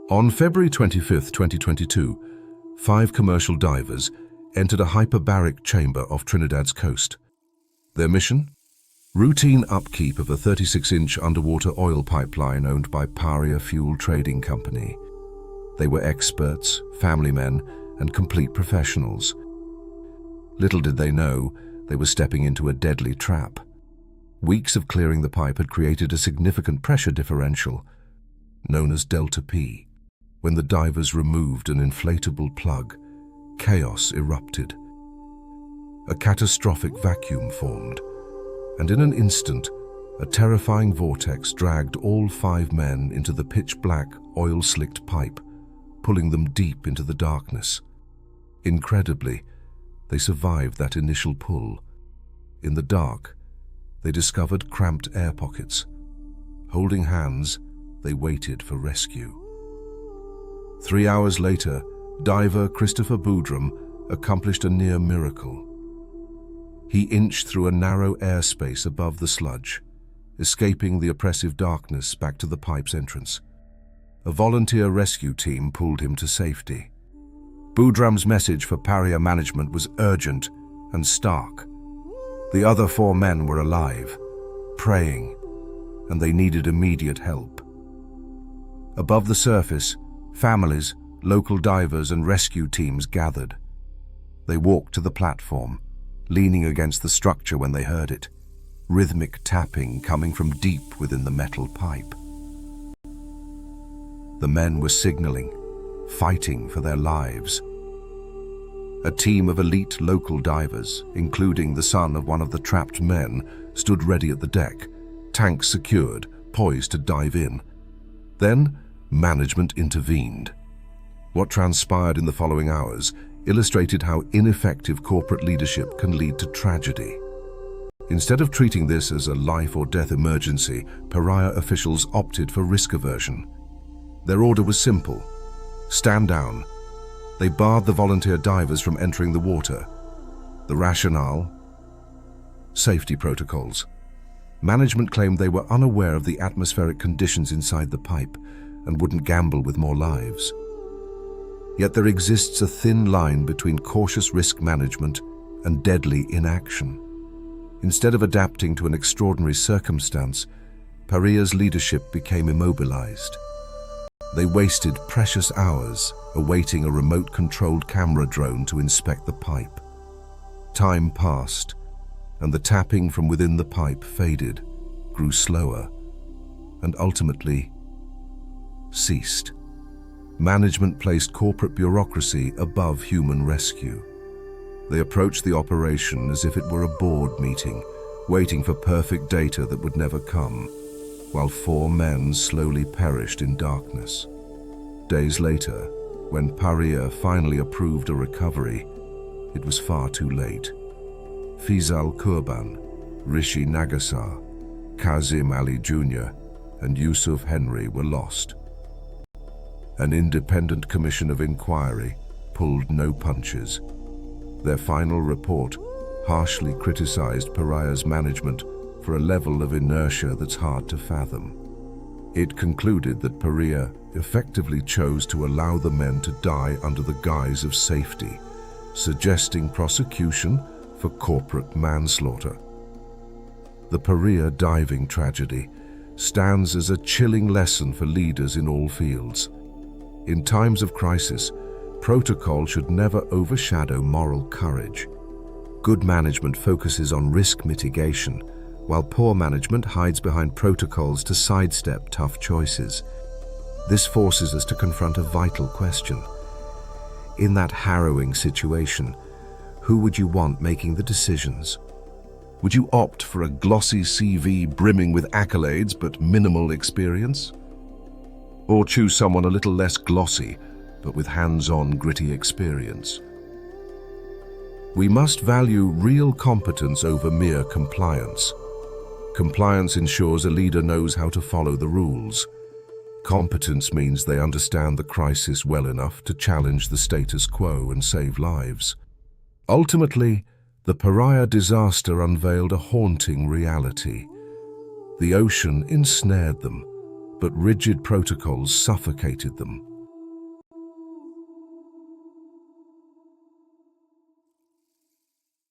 On February 25, 2022, 5 commercial divers entered a hyperbaric chamber off Trinidad's coast. Their mission? Routine upkeep of a 36-inch underwater oil pipeline owned by Paria Fuel Trading Company. They were experts, family men, and complete professionals. Little did they know, they were stepping into a deadly trap. Weeks of clearing the pipe had created a significant pressure differential, known as Delta P. When the divers removed an inflatable plug, chaos erupted. A catastrophic vacuum formed, and in an instant, a terrifying vortex dragged all 5 men into the pitch-black, oil-slicked pipe, pulling them deep into the darkness. Incredibly, they survived that initial pull. In the dark, they discovered cramped air pockets. Holding hands, they waited for rescue. 3 hours later, diver Christopher Boudram accomplished a near miracle. He inched through a narrow airspace above the sludge, escaping the oppressive darkness back to the pipe's entrance. A volunteer rescue team pulled him to safety. Boudram's message for Paria management was urgent and stark. The other 4 men were alive, praying, and they needed immediate help. Above the surface, families, local divers, and rescue teams gathered. They walked to the platform, leaning against the structure when they heard it, rhythmic tapping coming from deep within the metal pipe. The men were signaling, fighting for their lives. A team of elite local divers, including the son of one of the trapped men, stood ready at the deck, tanks secured, poised to dive in. Then, management intervened. What transpired in the following hours illustrated how ineffective corporate leadership can lead to tragedy. Instead of treating this as a life or death emergency, Paria officials opted for risk aversion. Their order was simple: stand down. They barred the volunteer divers from entering the water. The rationale? Safety protocols. Management claimed they were unaware of the atmospheric conditions inside the pipe and wouldn't gamble with more lives. Yet there exists a thin line between cautious risk management and deadly inaction. Instead of adapting to an extraordinary circumstance, Paria's leadership became immobilized. They wasted precious hours awaiting a remote-controlled camera drone to inspect the pipe. Time passed, and the tapping from within the pipe faded, grew slower, and ultimately ceased. Management placed corporate bureaucracy above human rescue. They approached the operation as if it were a board meeting, waiting for perfect data that would never come, while 4 men slowly perished in darkness. Days later, when Paria finally approved a recovery, it was far too late. Fizal Kurban, Rishi Nagasar, Kazim Ali Jr., and Yusuf Henry were lost. An independent Commission of Enquiry pulled no punches. Their final report harshly criticized Paria's management for a level of inertia that's hard to fathom. It concluded that Paria effectively chose to allow the men to die under the guise of safety, suggesting prosecution for corporate manslaughter. The Paria diving tragedy stands as a chilling lesson for leaders in all fields. In times of crisis, protocol should never overshadow moral courage. Good management focuses on risk mitigation, while poor management hides behind protocols to sidestep tough choices. This forces us to confront a vital question. In that harrowing situation, who would you want making the decisions? Would you opt for a glossy CV brimming with accolades but minimal experience? Or choose someone a little less glossy, but with hands-on gritty experience? We must value real competence over mere compliance. Compliance ensures a leader knows how to follow the rules. Competence means they understand the crisis well enough to challenge the status quo and save lives. Ultimately, the Paria disaster unveiled a haunting reality. The ocean ensnared them, but rigid protocols suffocated them.